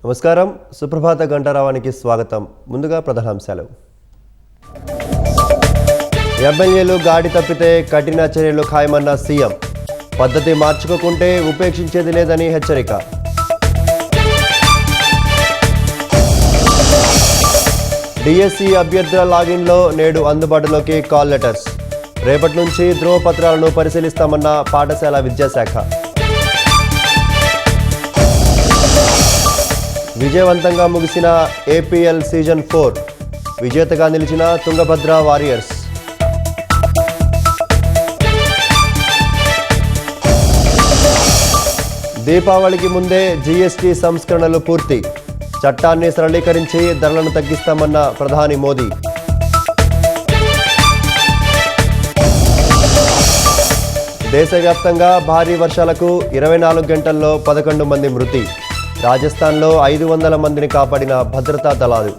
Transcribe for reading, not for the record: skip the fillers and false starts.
నమస్కారం. సుప్రభాత గంటారావానికి స్వాగతం. ముందుగా ప్రధానాంశాలు. ఎమ్మెల్యేలు గాడి తప్పితే కఠిన చర్యలు ఖాయమన్న సీఎం. పద్ధతి మార్చుకోకుంటే ఉపేక్షించేది లేదని హెచ్చరిక. డిఎస్సి అభ్యర్థుల లాగిన్లో నేడు అందుబాటులోకి కాల్ లెటర్స్. రేపటి నుంచి ధ్రువపత్రాలను పరిశీలిస్తామన్న పాఠశాల విద్యాశాఖ. విజయవంతంగా ముగిసిన ఏపీఎల్ సీజన్ 4. విజేతగా నిలిచిన తుంగభద్ర వారియర్స్. దీపావళికి ముందే జీఎస్టీ సంస్కరణలు పూర్తి. చట్టాన్ని సరళీకరించి ధరలను తగ్గిస్తామన్న ప్రధాని మోదీ. దేశవ్యాప్తంగా భారీ వర్షాలకు 24 గంటల్లో 11 మంది మృతి. రాజస్థాన్లో 500 మందిని కాపాడిన భద్రతా దళాలు.